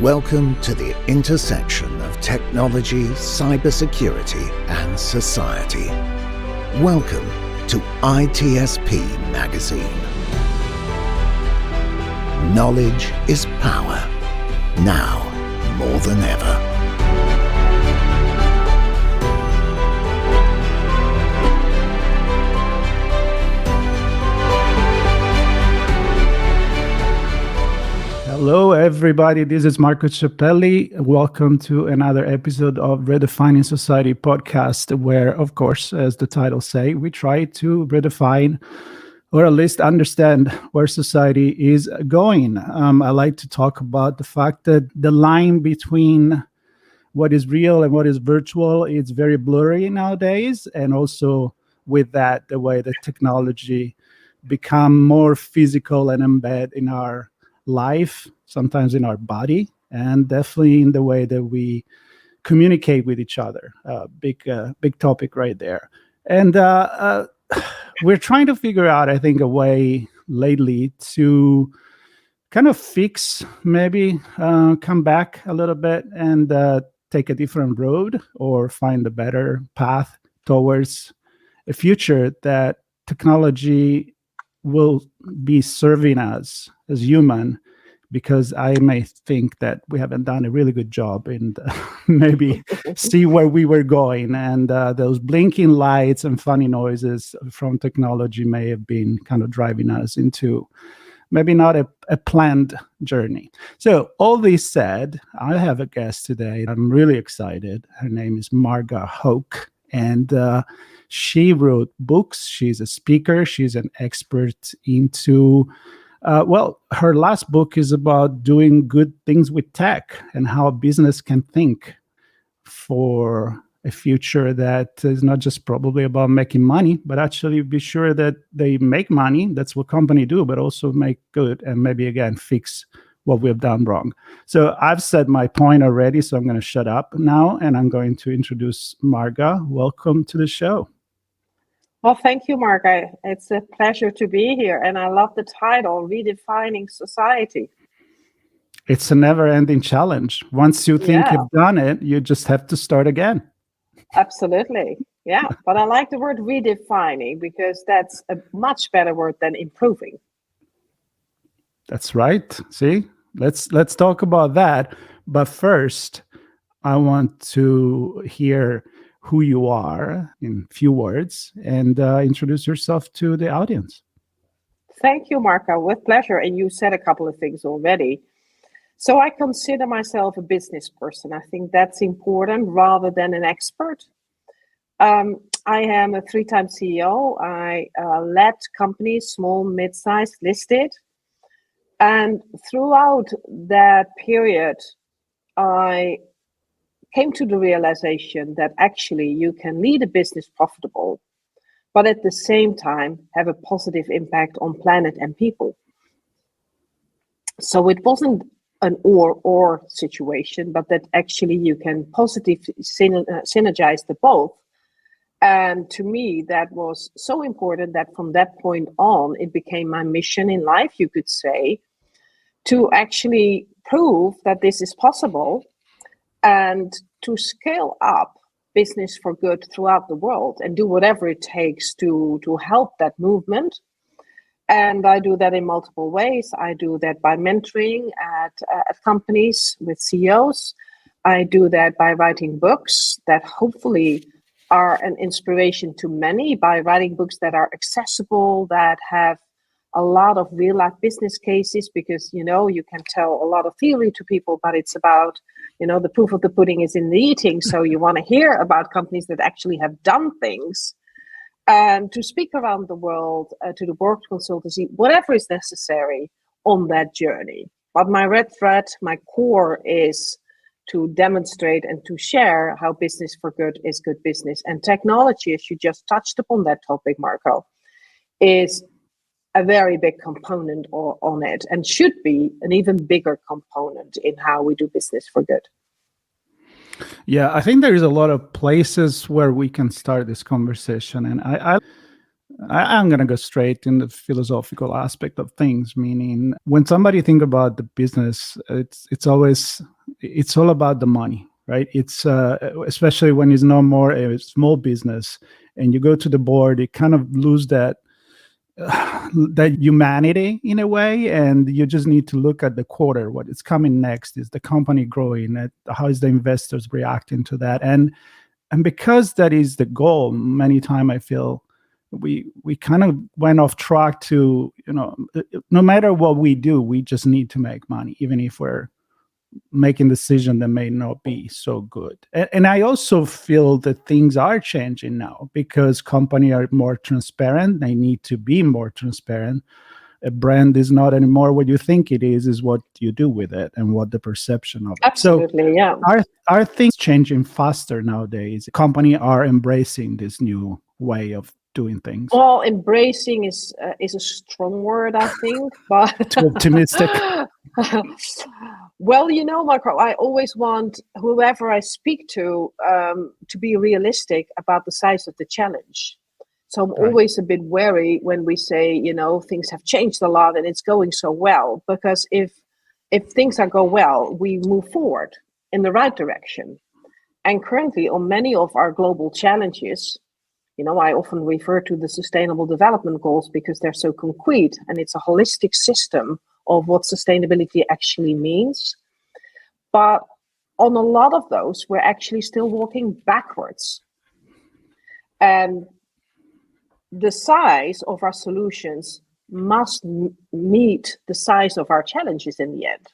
Welcome to the intersection of technology, cybersecurity, and society. Welcome to ITSPmagazine. Knowledge is power, now more than ever. Hello, everybody. This is Marco Ciappelli. Welcome to another episode of Redefining Society podcast, where, of course, as the title say, we try to redefine or at least understand where society is going. I like to talk about the fact that the line between what is real and what is virtual is very blurry nowadays, and also with that, the way that technology become more physical and embed in our life, sometimes in our body, and definitely in the way that we communicate with each other. Big topic right there. And we're trying to figure out, I think, a way lately to kind of fix, maybe come back a little bit and take a different road or find a better path towards a future that technology will be serving us as human, because I may think that we haven't done a really good job in maybe see where we were going, and those blinking lights and funny noises from technology may have been kind of driving us into maybe not a planned journey. So all this said, I have a guest today. I'm really excited. Her name is Marga Hoek, and she wrote books. She's a speaker. She's an expert into, her last book is about doing good things with tech and how a business can think for a future that is not just probably about making money, but actually be sure that they make money. That's what companies do, but also make good and maybe, again, fix what we have done wrong. So I've said my point already, so I'm going to shut up now, and I'm going to introduce Marga. Welcome to the show. Well, thank you, Marga. It's a pleasure to be here. And I love the title, Redefining Society. It's a never-ending challenge. Once you think you've done it, you just have to start again. Absolutely. Yeah. But I like the word redefining because that's a much better word than improving. That's right. See, let's talk about that. But first, I want to hear who you are in few words and introduce yourself to the audience. Thank you, Marco. With pleasure. And you said a couple of things already. So I consider myself a business person. I think that's important rather than an expert. I am a 3-time CEO. I led companies, small, mid-sized, listed. And throughout that period, I came to the realization that actually you can lead a business profitable, but at the same time have a positive impact on planet and people. So it wasn't an or situation, but that actually you can positively synergize the both. And to me, that was so important that from that point on, it became my mission in life, you could say, to actually prove that this is possible and to scale up business for good throughout the world and do whatever it takes to help that movement. And I do that in multiple ways. I do that by mentoring at companies with CEOs. I do that by writing books that hopefully are an inspiration to many, by writing books that are accessible, that have a lot of real life business cases, because, you can tell a lot of theory to people, but it's about, the proof of the pudding is in the eating. So you want to hear about companies that actually have done things, and to speak around the world, to the board consultancy, whatever is necessary on that journey. But my red thread, my core is to demonstrate and to share how business for good is good business. And technology, as you just touched upon that topic, Marco, is a very big component on it, and should be an even bigger component in how we do business for good. Yeah, I think there is a lot of places where we can start this conversation. And I'm going to go straight in the philosophical aspect of things, meaning when somebody think about the business, it's all about the money, right? It's especially when it's no more a small business and you go to the board, you kind of lose that humanity in a way, and you just need to look at the quarter, what is coming next, is the company growing, how is the investors reacting to that, and because that is the goal, many times I feel we kind of went off track to, no matter what we do, we just need to make money, even if we're making decisions that may not be so good. And I also feel that things are changing now because companies are more transparent. They need to be more transparent. A brand is not anymore what you think it is what you do with it and what the perception of it. Absolutely, so yeah. Are things changing faster nowadays? Companies are embracing this new way of doing things. Well, embracing is a strong word, I think, but Too optimistic. Well, Marco, I always want whoever I speak to be realistic about the size of the challenge. So I'm always a bit wary when we say, things have changed a lot and it's going so well, because if things go well, we move forward in the right direction. And currently on many of our global challenges, I often refer to the Sustainable Development Goals because they're so concrete and it's a holistic system of what sustainability actually means. But on a lot of those, we're actually still walking backwards. And the size of our solutions must meet the size of our challenges in the end,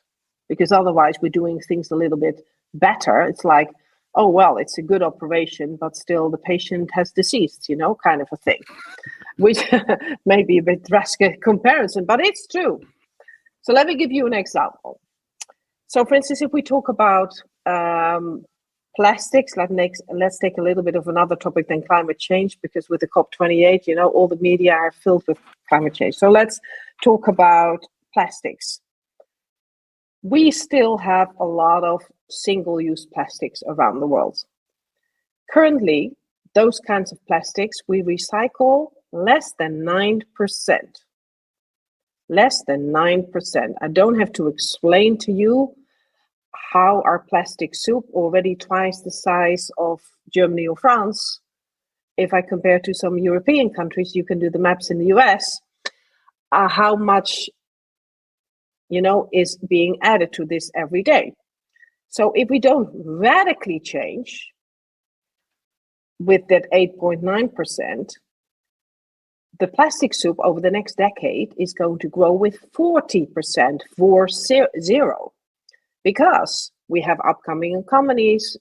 because otherwise we're doing things a little bit better. It's like, oh, well, it's a good operation, but still the patient has deceased, kind of a thing, which may be a bit drastic comparison, but it's true. So let me give you an example. So for instance, if we talk about plastics, let's take a little bit of another topic than climate change, because with the COP28, all the media are filled with climate change. So let's talk about plastics. We still have a lot of single-use plastics around the world. Currently, those kinds of plastics, we recycle less than 9%. Less than 9%. I don't have to explain to you how our plastic soup, already twice the size of Germany or France, if I compare to some European countries, you can do the maps in the US, how much is being added to this every day. So if we don't radically change with that 8.9%, the plastic soup over the next decade is going to grow with 40% for zero, because we have upcoming economies,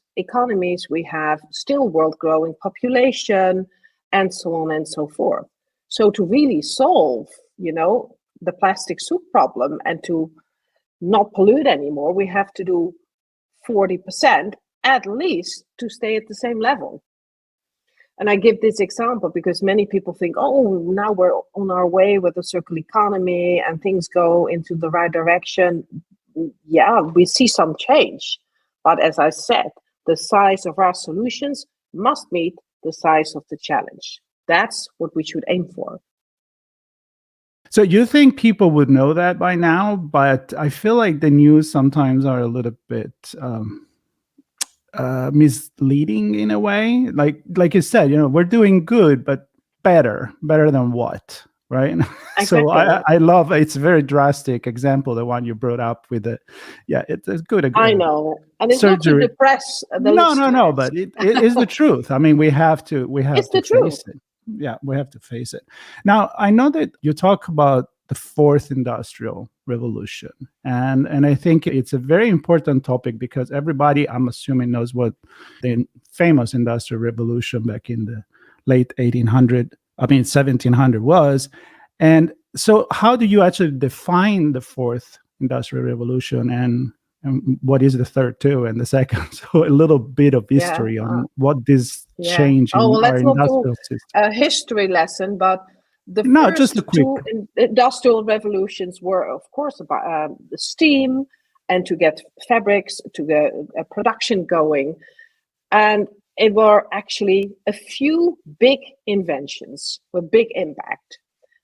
we have still world growing population, and so on and so forth. So to really solve, the plastic soup problem and to not pollute anymore, we have to do 40% at least to stay at the same level. And I give this example because many people think, oh, now we're on our way with the circular economy and things go into the right direction. Yeah, we see some change. But as I said, the size of our solutions must meet the size of the challenge. That's what we should aim for. So you think people would know that by now, but I feel like the news sometimes are a little bit misleading in a way. Like you said, we're doing good, but better than what, right? Exactly. So I love, it's a very drastic example, the one you brought up with it. Yeah, it's a good. I know, and it's surgery. Not to depress the No, but it is the truth. I mean, we have to face it. Yeah, we have to face it. Now, I know that you talk about the fourth industrial revolution, and I think it's a very important topic because everybody, I'm assuming, knows what the famous industrial revolution back in the late 1700 was. And so how do you actually define the fourth industrial revolution, and what is the third too, and the second? So a little bit of history on what this change in our industrial system. A history lesson, but the just a quick. Two industrial revolutions were, of course, about the steam and to get fabrics, to get production going. And it were actually a few big inventions with big impact.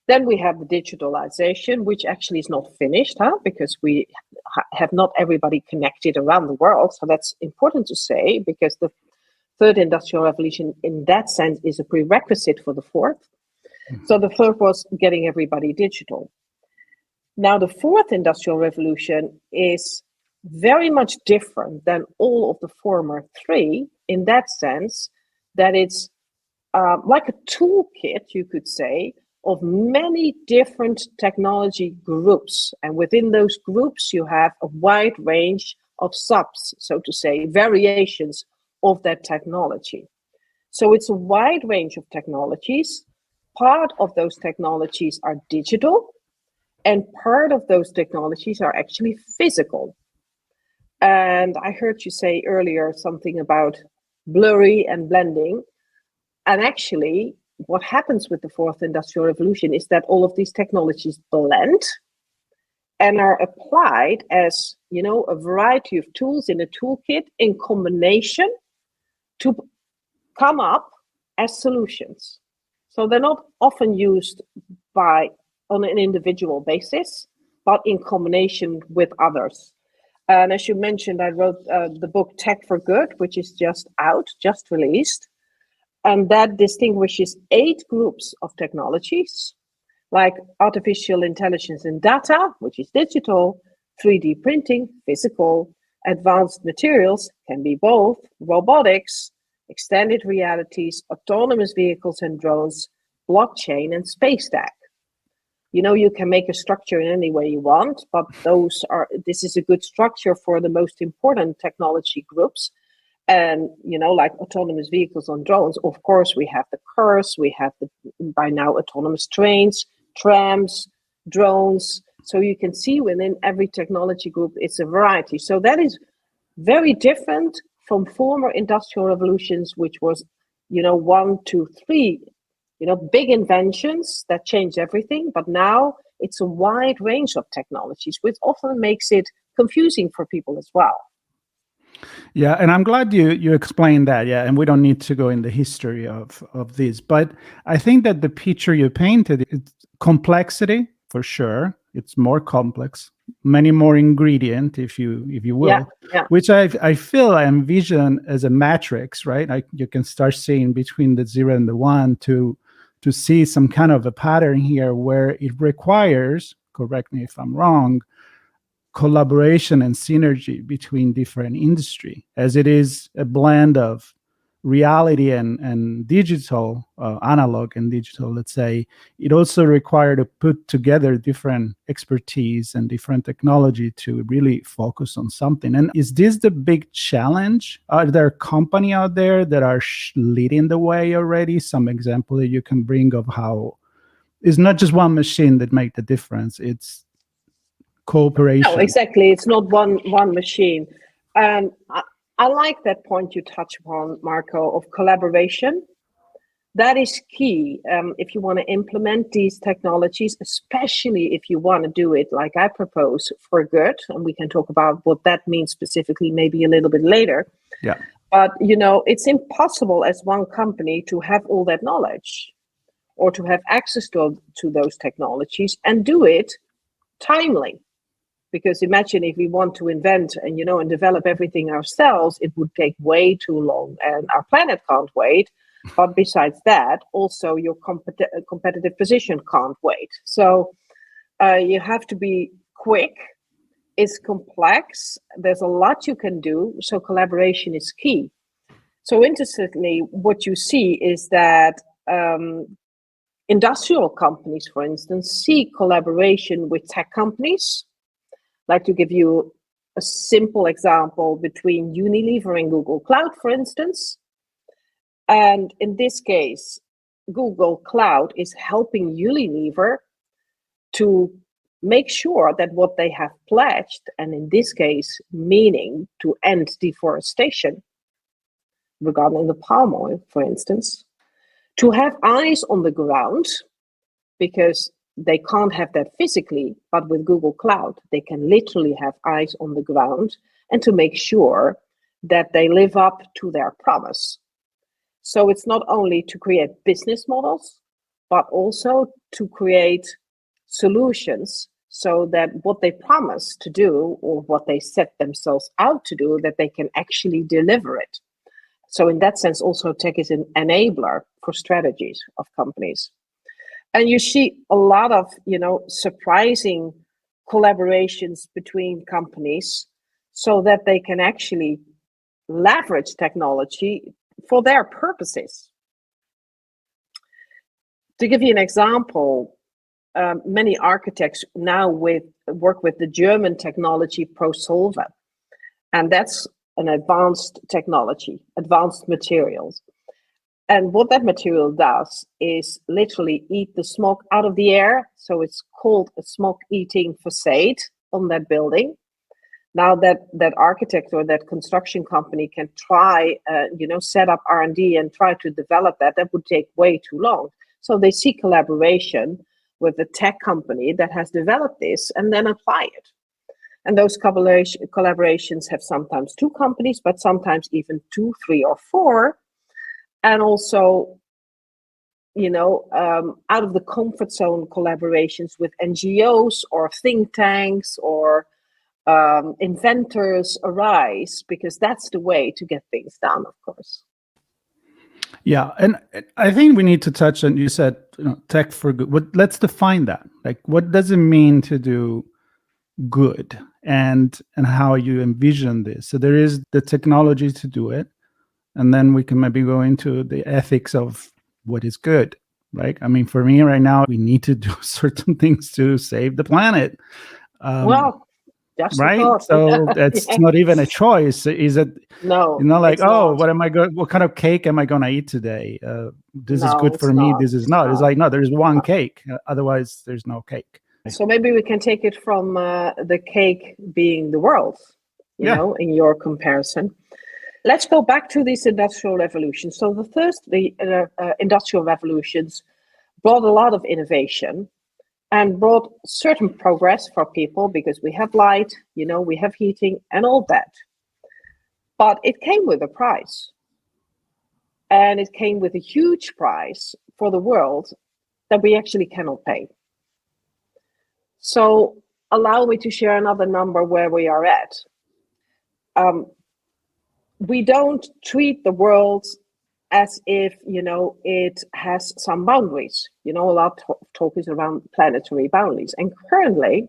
Then we have the digitalization, which actually is not finished, because we have not everybody connected around the world. So that's important to say, because the third industrial revolution in that sense is a prerequisite for the fourth. So the third was getting everybody digital. Now, the fourth industrial revolution is very much different than all of the former three in that sense that it's like a toolkit, you could say, of many different technology groups. And within those groups, you have a wide range of subs, so to say, variations of that technology. So it's a wide range of technologies. Part of those technologies are digital, and part of those technologies are actually physical. And I heard you say earlier something about blurry and blending. And actually, what happens with the fourth industrial revolution is that all of these technologies blend and are applied as, a variety of tools in a toolkit in combination to come up as solutions. So they're not often used on an individual basis, but in combination with others. And as you mentioned, I wrote the book Tech for Good, which is just released. And that distinguishes 8 groups of technologies, like artificial intelligence and data, which is digital, 3D printing, physical, advanced materials, can be both, robotics, extended realities, autonomous vehicles and drones, blockchain, and space tech. You can make a structure in any way you want, but this is a good structure for the most important technology groups. And, like autonomous vehicles and drones, of course, we have the cars, we have by now autonomous trains, trams, drones. So you can see within every technology group, it's a variety. So that is very different from former industrial revolutions, which was, 1, 2, 3, big inventions that changed everything. But now it's a wide range of technologies, which often makes it confusing for people as well. Yeah, and I'm glad you explained that. Yeah, and we don't need to go in the history of this, but I think that the picture you painted is complexity for sure. It's more complex, many more ingredient, if you will, which I feel I envision as a matrix, right? You can start seeing between the 0 and the 1 to see some kind of a pattern here where it requires, correct me if I'm wrong, collaboration and synergy between different industry, as it is a blend of reality and digital, analog and digital, let's say. It also required to put together different expertise and different technology to really focus on something. And is this the big challenge? Are there companies out there that are leading the way already? Some example that you can bring of how it's not just one machine that make the difference, it's cooperation. No, exactly. It's not one machine. I like that point you touch upon, Marco, of collaboration. That is key if you want to implement these technologies, especially if you want to do it like I propose for good. And we can talk about what that means specifically maybe a little bit later. Yeah. But, it's impossible as one company to have all that knowledge or to have access to those technologies and do it timely. Because imagine if we want to invent and, and develop everything ourselves, it would take way too long and our planet can't wait. But besides that, also your competitive position can't wait. So you have to be quick. It's complex. There's a lot you can do. So collaboration is key. So interestingly, what you see is that industrial companies, for instance, see collaboration with tech companies. Like to give you a simple example between Unilever and Google Cloud, for instance. And in this case, Google Cloud is helping Unilever to make sure that what they have pledged, and in this case, meaning to end deforestation, regarding the palm oil, for instance, to have eyes on the ground, because they can't have that physically, but with Google Cloud, they can literally have eyes on the ground and to make sure that they live up to their promise. So it's not only to create business models, but also to create solutions so that what they promise to do or what they set themselves out to do, that they can actually deliver it. So in that sense, also tech is an enabler for strategies of companies. And you see a lot of, surprising collaborations between companies so that they can actually leverage technology for their purposes. To give you an example, many architects now work with the German technology ProSolver, and that's an advanced technology, advanced materials. And what that material does is literally eat the smoke out of the air. So it's called a smoke-eating facade on that building. Now that architect or that construction company can try, set up R&D and try to develop that would take way too long. So they seek collaboration with a tech company that has developed this and then apply it. And those collaborations have sometimes two companies, but sometimes even 2, 3, or 4. And also, out of the comfort zone collaborations with NGOs or think tanks or inventors arise, because that's the way to get things done, of course. Yeah, and I think we need to touch on, you said, tech for good. Let's define that. Like, what does it mean to do good, and how you envision this? So there is the technology to do it, and then we can maybe go into the ethics of what is good, right? I mean, for me right now, we need to do certain things to save the planet. Just right? So that's not even a choice. Is it? No. What kind of cake am I going to eat today? This is good for me. This is not. It's like, no, there's one cake. Otherwise, there's no cake. So maybe we can take it from the cake being the world, in your comparison. Let's go back to this industrial revolution. So the industrial revolutions brought a lot of innovation and brought certain progress for people, because we have light, we have heating and all that. But it came with a price. And it came with a huge price for the world that we actually cannot pay. So allow me to share another number where we are at. We don't treat the world as if, it has some boundaries. A lot of talk is around planetary boundaries. And currently,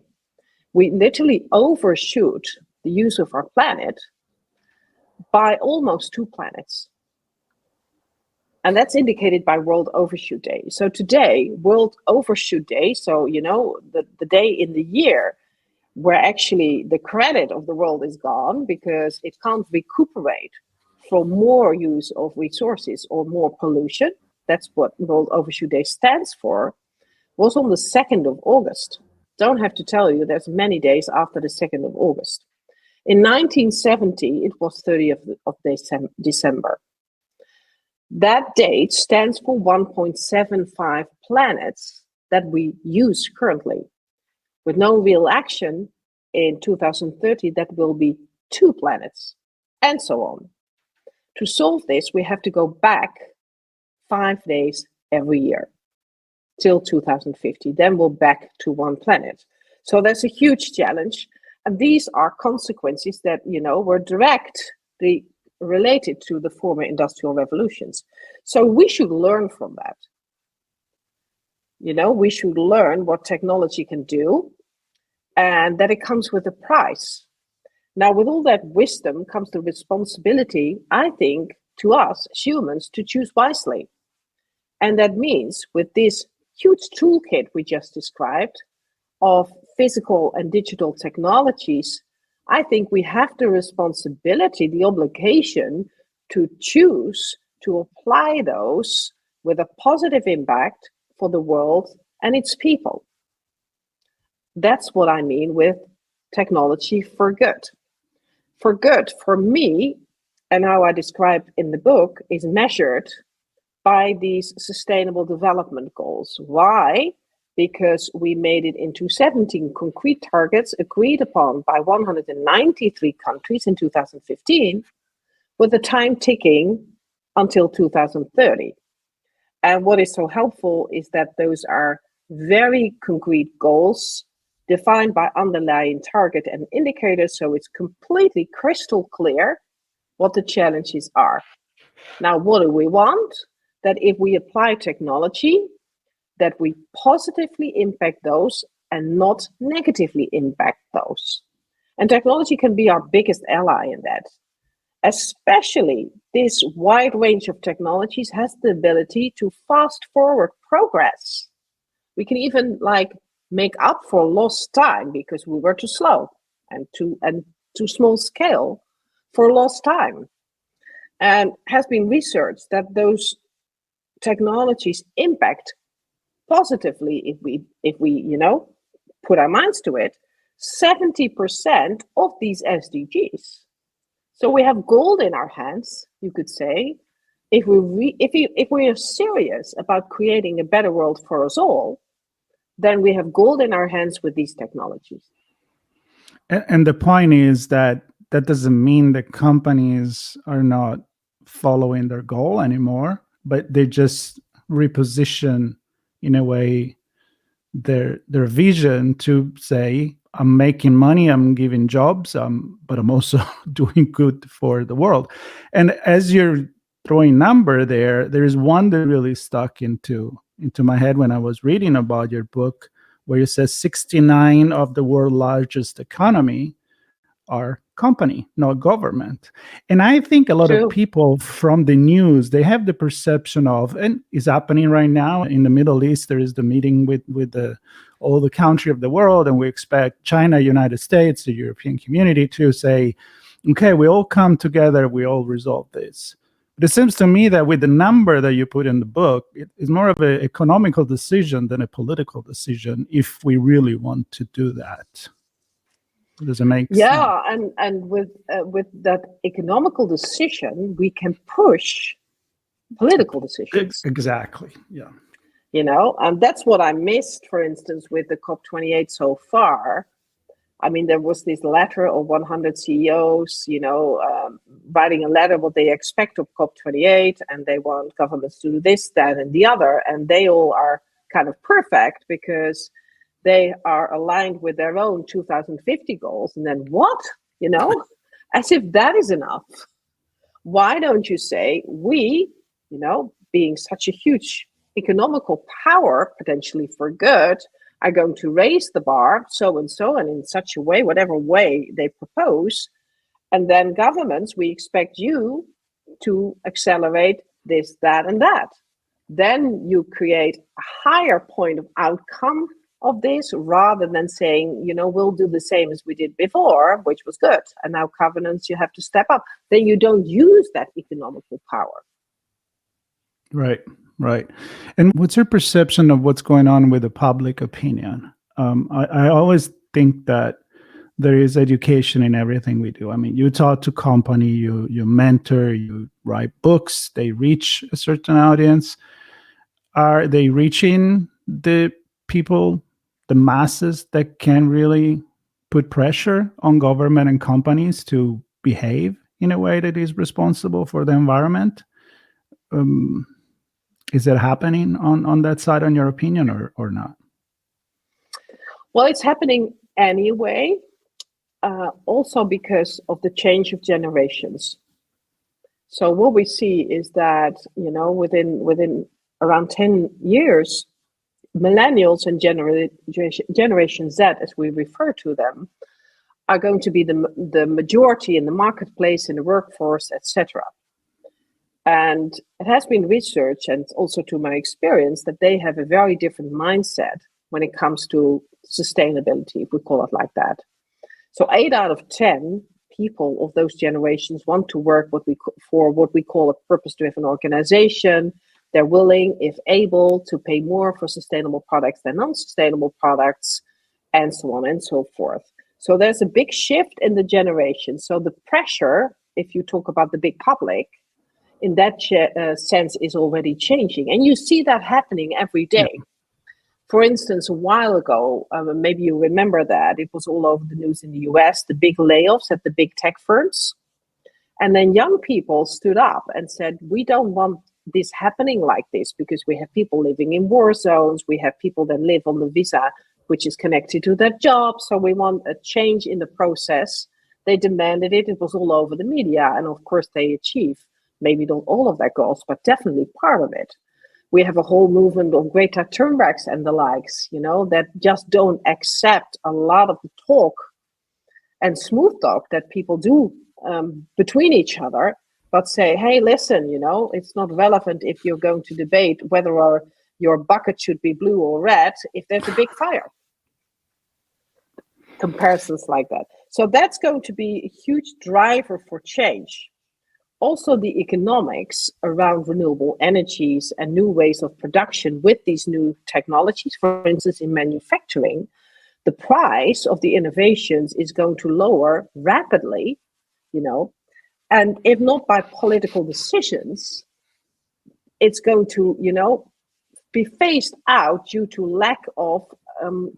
we literally overshoot the use of our planet by almost 2 planets. And that's indicated by World Overshoot Day. So today, World Overshoot Day, so, the day in the year where actually the credit of the world is gone because it can't recuperate from more use of resources or more pollution, that's what World Overshoot Day stands for, was on the 2nd of August. Don't have to tell you, there's many days after the 2nd of August. In 1970, it was 30th of December. That date stands for 1.75 planets that we use currently. With no real action, in 2030, that will be 2 planets, and so on. To solve this, we have to go back 5 days every year till 2050. Then we're back to 1 planet. So that's a huge challenge. And these are consequences that, were directly related to the former industrial revolutions. So we should learn from that. We should learn what technology can do and that it comes with a price. Now, with all that wisdom comes the responsibility, I think, to us as humans to choose wisely. And that means with this huge toolkit we just described of physical and digital technologies, I think we have the responsibility, the obligation to choose to apply those with a positive impact for the world and its people. That's what I mean with technology for good. For good, for me, and how I describe in the book, is measured by these sustainable development goals. Why? Because we made it into 17 concrete targets agreed upon by 193 countries in 2015, with the time ticking until 2030. And what is so helpful is that those are very concrete goals defined by underlying target and indicators, so it's completely crystal clear what the challenges are. Now, what do we want? That if we apply technology, that we positively impact those and not negatively impact those. And technology can be our biggest ally in that. Especially this wide range of technologies has the ability to fast forward progress. We can even make up for lost time because we were too slow and too small scale for lost time. And has been researched that those technologies impact positively if we put our minds to it 70% of these SDGs. So we have gold in our hands, you could say, if we are serious about creating a better world for us all, then we have gold in our hands with these technologies. And the point is that doesn't mean that companies are not following their goal anymore, but they just reposition in a way their vision to say, I'm making money, I'm giving jobs, but I'm also doing good for the world. And as you're throwing number there is one that really stuck into my head when I was reading about your book, where you said 69 of the world's largest economy are company, not government. And I think a lot True. of people from the news, they have the perception of, and it's happening right now in the Middle East, there is the meeting with all the country of the world, and we expect China, United States, the European community to say, okay, we all come together, we all resolve this. But it seems to me that with the number that you put in the book, it is more of an economical decision than a political decision if we really want to do that. Does it make sense? Yeah, and with that economical decision, we can push political decisions. Exactly. Yeah. And that's what I missed, for instance, with the COP28 so far. I mean, there was this letter of 100 CEOs, writing a letter what they expect of COP28, and they want governments to do this, that, and the other, and they all are kind of perfect because they are aligned with their own 2050 goals. And then what? As if that is enough. Why don't you say we, being such a huge economical power, potentially for good, are going to raise the bar so and in such a way, whatever way they propose. And then governments, we expect you to accelerate this, that, and that. Then you create a higher point of outcome of this rather than saying, we'll do the same as we did before, which was good. And now governance, you have to step up. Then you don't use that economical power. Right. And what's your perception of what's going on with the public opinion? I always think that there is education in everything we do. I mean, you talk to company, you mentor, you write books, they reach a certain audience. Are they reaching the people, the masses that can really put pressure on government and companies to behave in a way that is responsible for the environment? Is it happening on that side, on your opinion, or not? Well, it's happening anyway, also because of the change of generations. So what we see is that, within around 10 years, millennials and Generation Z, as we refer to them, are going to be the majority in the marketplace, in the workforce, etc. And it has been researched, and also to my experience, that they have a very different mindset when it comes to sustainability, if we call it like that. So 8 out of 10 people of those generations want to work for what we call a purpose-driven organization. They're willing, if able, to pay more for sustainable products than non-sustainable products, and so on and so forth. So there's a big shift in the generation. So the pressure, if you talk about the big public, in that sense is already changing. And you see that happening every day. Yeah. For instance, a while ago, maybe you remember that, it was all over the news in the US, the big layoffs at the big tech firms. And then young people stood up and said, we don't want this happening like this, because we have people living in war zones. We have people that live on the visa, which is connected to their job. So we want a change in the process. They demanded it. It was all over the media. And of course, they achieved maybe not all of their goals, but definitely part of it. We have a whole movement of Greta Thunbergs and the likes, that just don't accept a lot of the talk and smooth talk that people do between each other, but say, hey, listen, it's not relevant if you're going to debate whether your bucket should be blue or red if there's a big fire. Comparisons like that. So that's going to be a huge driver for change. Also, the economics around renewable energies and new ways of production with these new technologies, for instance, in manufacturing, the price of the innovations is going to lower rapidly, and if not by political decisions, it's going to, be phased out due to lack of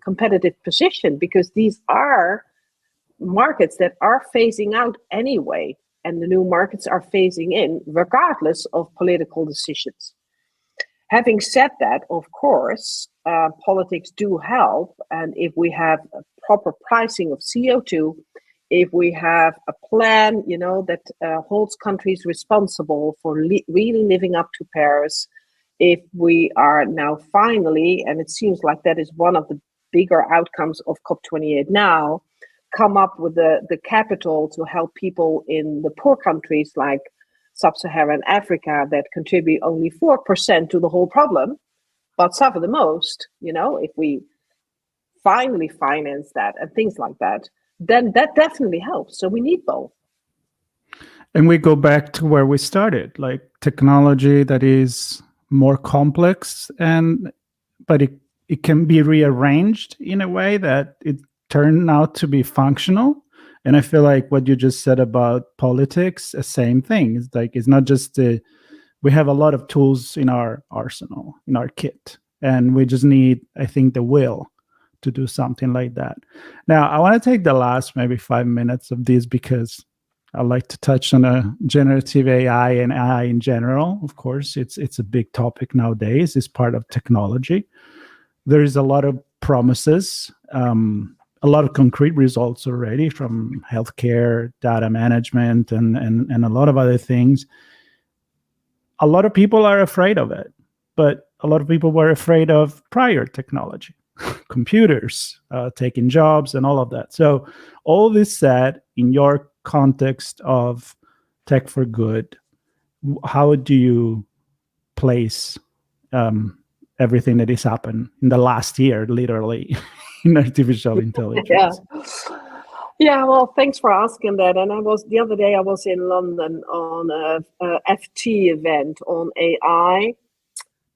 competitive position, because these are markets that are phasing out anyway, and the new markets are phasing in regardless of political decisions. Having said that, of course, politics do help, and if we have a proper pricing of CO2, if we have a plan, that holds countries responsible for really living up to Paris, if we are now finally, and it seems like that is one of the bigger outcomes of COP28 now, come up with the capital to help people in the poor countries like Sub-Saharan Africa that contribute only 4% to the whole problem, but suffer the most, if we finally finance that and things like that, then that definitely helps. So we need both. And we go back to where we started, like technology that is more complex, but it can be rearranged in a way that it turned out to be functional. And I feel like what you just said about politics, the same thing. It's like, it's not just we have a lot of tools in our arsenal, in our kit, and we just need, I think, the will to do something like that. Now, I want to take the last maybe 5 minutes of this because I like to touch on a generative AI and AI in general. Of course, it's a big topic nowadays. It's part of technology. There is a lot of promises, a lot of concrete results already from healthcare, data management, and a lot of other things. A lot of people are afraid of it, but a lot of people were afraid of prior technology, computers taking jobs and all of that. So all this said, in your context of tech for good, how do you place everything that has happened in the last year, literally, in artificial intelligence? Yeah, well, thanks for asking that. And the other day I was in London on a FT event on AI,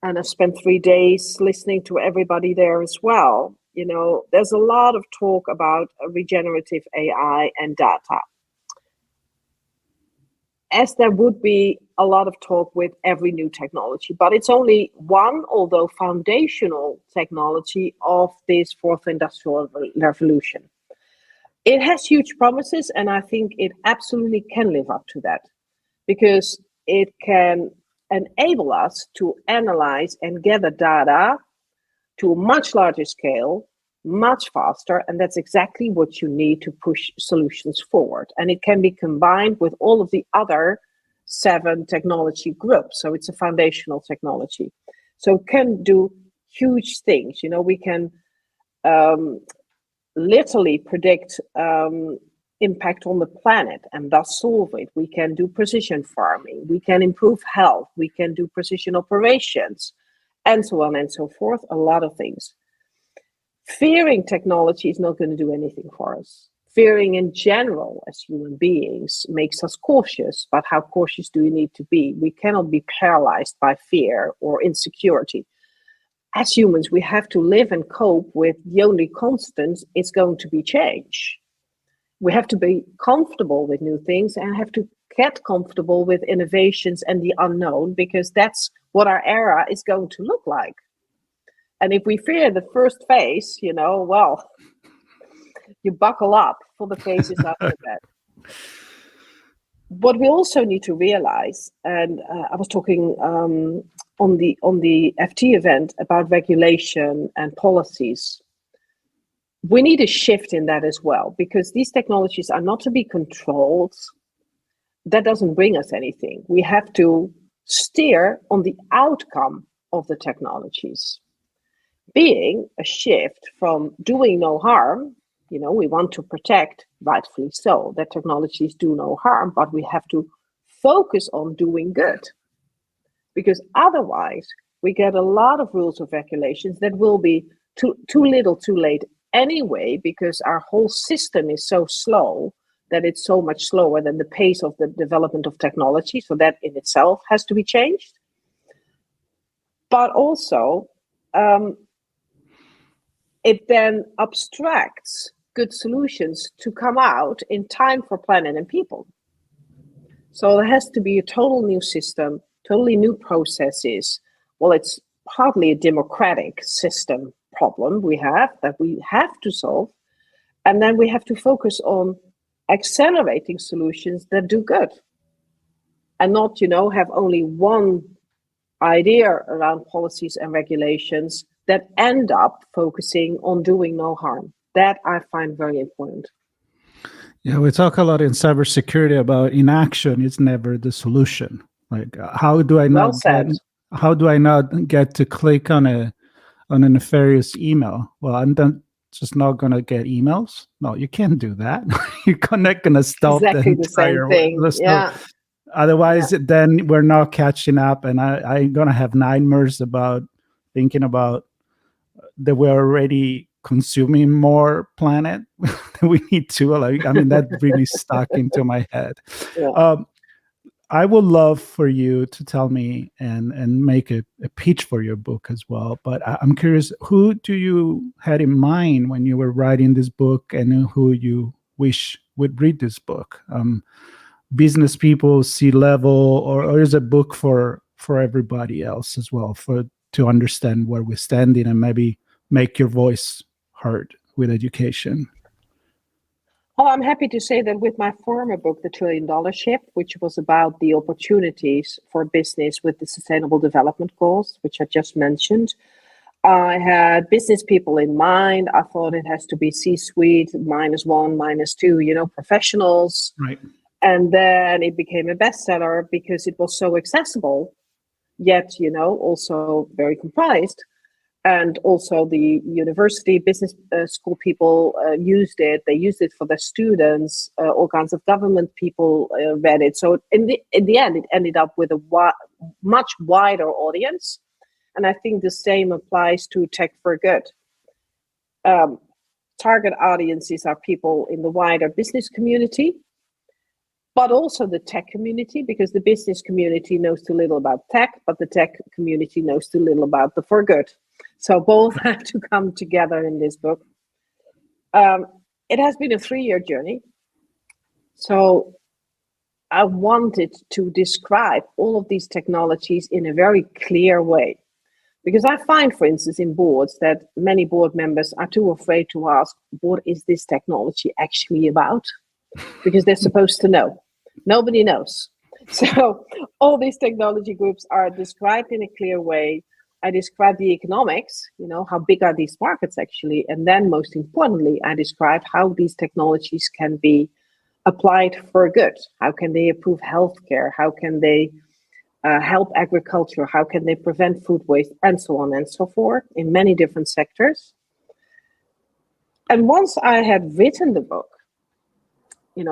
and I spent 3 days listening to everybody there as well. There's a lot of talk about regenerative AI and data, as there would be a lot of talk with every new technology, but it's only one, although foundational technology of this fourth industrial revolution. It has huge promises, and I think it absolutely can live up to that, because it can enable us to analyze and gather data to a much larger scale, much faster, and that's exactly what you need to push solutions forward. And it can be combined with all of the other 7 technology groups. So it's a foundational technology. So it can do huge things. We can literally predict impact on the planet and thus solve it. We can do precision farming. We can improve health. We can do precision operations, and so on and so forth. A lot of things. Fearing technology is not going to do anything for us. Fearing in general as human beings makes us cautious, but how cautious do we need to be? We cannot be paralyzed by fear or insecurity. As humans, we have to live and cope with the only constant is going to be change. We have to be comfortable with new things and have to get comfortable with innovations and the unknown, because that's what our era is going to look like. And if we fear the first phase, well, you buckle up for the phases after that. what we also need to realize, and I was talking on the FT event about regulation and policies. We need a shift in that as well, because these technologies are not to be controlled. That doesn't bring us anything. We have to steer on the outcome of the technologies, being a shift from doing no harm. We want to protect, rightfully so, that technologies do no harm, but we have to focus on doing good, because otherwise we get a lot of rules of regulations that will be too little too late anyway, because our whole system is so slow that it's so much slower than the pace of the development of technology. So that in itself has to be changed. But also, it then abstracts good solutions to come out in time for planet and people. So there has to be a total new system, totally new processes. Well, it's hardly a democratic system problem we have to solve. And then we have to focus on accelerating solutions that do good, and not, have only one idea around policies and regulations that end up focusing on doing no harm. That I find very important. Yeah, we talk a lot in cybersecurity about inaction is never the solution. Like, how do I not get to click on a nefarious email? Well, I'm just not going to get emails. No, you can't do that. You're not going to stop exactly the entire same thing. Yeah. Otherwise, then we're not catching up, and I'm going to have nightmares about thinking about that we're already consuming more planet than we need to. That really stuck into my head. Yeah. I would love for you to tell me and make a pitch for your book as well. But I'm curious, who do you had in mind when you were writing this book, and who you wish would read this book? Business people, C-level, or is a book for everybody else as well, to understand where we're standing and maybe make your voice heard with education? Oh, I'm happy to say that with my former book, The $1 Trillion Ship, which was about the opportunities for business with the Sustainable Development Goals, which I just mentioned, I had business people in mind. I thought it has to be C-suite, -1, -2, professionals. Right. And then it became a bestseller because it was so accessible, yet, also very comprised. And also the university business school people used it. They used it for their students. All kinds of government people read it. So in the end, it ended up with a much wider audience. And I think the same applies to Tech for Good. Target audiences are people in the wider business community, but also the tech community, because the business community knows too little about tech, but the tech community knows too little about the for good. So both have to come together in this book. It has been a 3-year journey. So I wanted to describe all of these technologies in a very clear way. Because I find, for instance, in boards that many board members are too afraid to ask, what is this technology actually about? Because they're supposed to know. Nobody knows. So all these technology groups are described in a clear way. I describe the economics, how big are these markets actually? And then most importantly, I describe how these technologies can be applied for good. How can they improve healthcare? How can they help agriculture? How can they prevent food waste? And so on and so forth in many different sectors. And once I had written the book,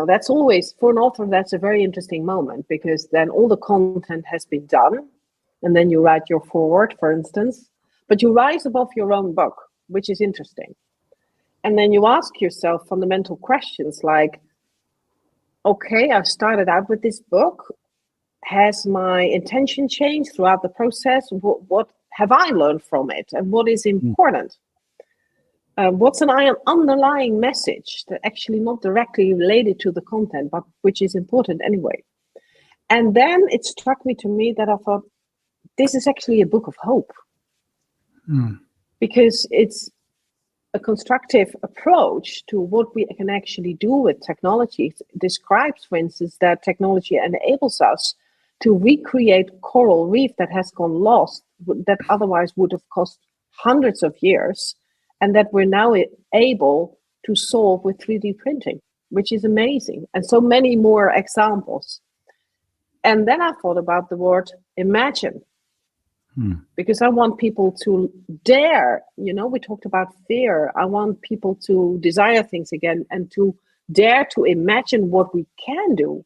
that's always, for an author, that's a very interesting moment, because then all the content has been done. And then you write your foreword, for instance, but you rise above your own book, which is interesting. And then you ask yourself fundamental questions like, okay, I've started out with this book. Has my intention changed throughout the process? What have I learned from it? And what is important? What's an underlying message that actually not directly related to the content, but which is important anyway? And then it struck me that I thought, this is actually a book of hope. Because it's a constructive approach to what we can actually do with technology. It describes, for instance, that technology enables us to recreate coral reef that has gone lost, that otherwise would have cost hundreds of years, and that we're now able to solve with 3D printing, which is amazing. And so many more examples. And then I thought about the word imagine, because I want people to dare, we talked about fear. I want people to desire things again and to dare to imagine what we can do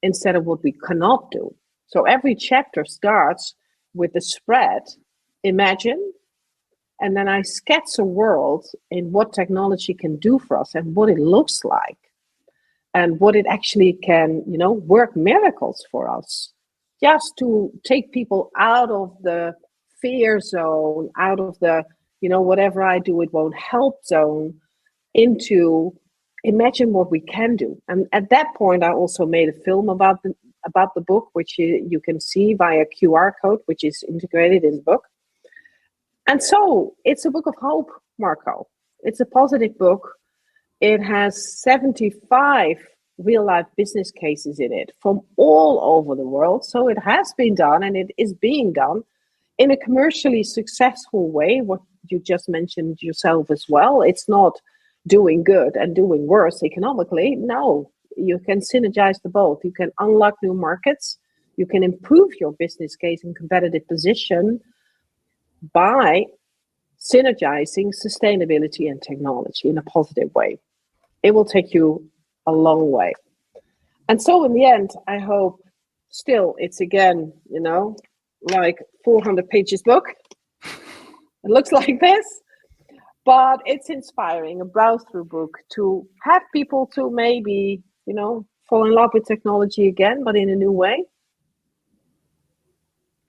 instead of what we cannot do. So every chapter starts with the spread, imagine, and then I sketch a world in what technology can do for us and what it looks like and what it actually can, work miracles for us. Just to take people out of the fear zone, out of the, whatever I do, it won't help zone, into imagine what we can do. And at that point, I also made a film about the book, which you can see via QR code, which is integrated in the book. And so it's a book of hope, Marco. It's a positive book. It has 75 real-life business cases in it from all over the world. So it has been done, and it is being done in a commercially successful way, what you just mentioned yourself as well. It's not doing good and doing worse economically. No, you can synergize the both. You can unlock new markets. You can improve your business case and competitive position by synergizing sustainability and technology in a positive way. It will take you a long way. And so in the end, I hope still it's again, like 400 pages book. It looks like this, but it's inspiring, a browse through book to have people to maybe, fall in love with technology again, but in a new way.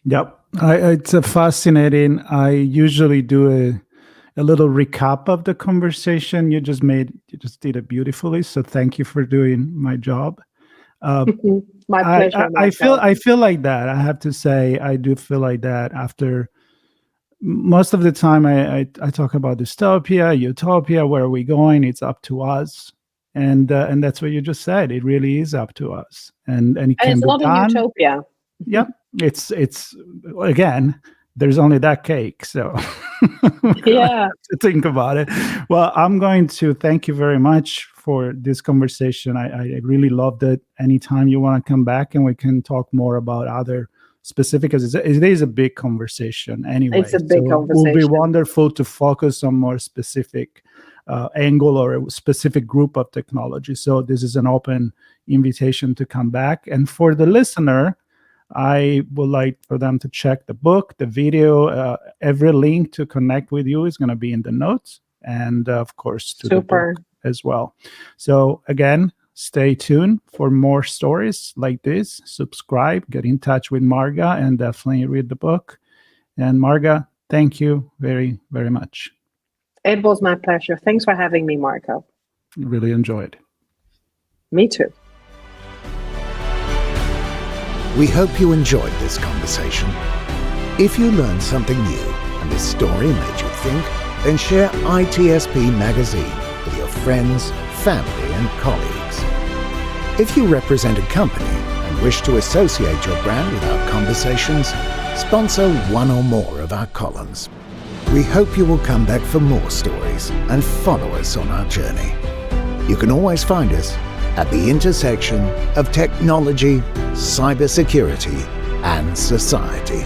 Yep. It's fascinating. I usually do a little recap of the conversation you just did it beautifully. So thank you for doing my job. My pleasure. I feel like that. I have to say, I do feel like that after most of the time I talk about dystopia, utopia, where are we going? It's up to us. And that's what you just said. It really is up to us. And it can it's be not done. A utopia. Yep. It's again, there's only that cake. So yeah, to think about it. Well, I'm going to thank you very much for this conversation. I really loved it. Anytime you want to come back and we can talk more about other specific, because it is a big conversation anyway. It's a big conversation. It will be wonderful to focus on more specific angle or a specific group of technology. So this is an open invitation to come back. And for the listener, I would like for them to check the book, the video. Every link to connect with you is going to be in the notes, and of course to the book as well. So again, stay tuned for more stories like this. Subscribe, get in touch with Marga, and definitely read the book. And Marga, thank you very, very much. It was my pleasure. Thanks for having me, Marco. Really enjoyed. Me too. We hope you enjoyed this conversation. If you learned something new and this story made you think, then share ITSPmagazine with your friends, family, and colleagues. If you represent a company and wish to associate your brand with our conversations, sponsor one or more of our columns. We hope you will come back for more stories and follow us on our journey. You can always find us at the intersection of technology, cybersecurity, and society.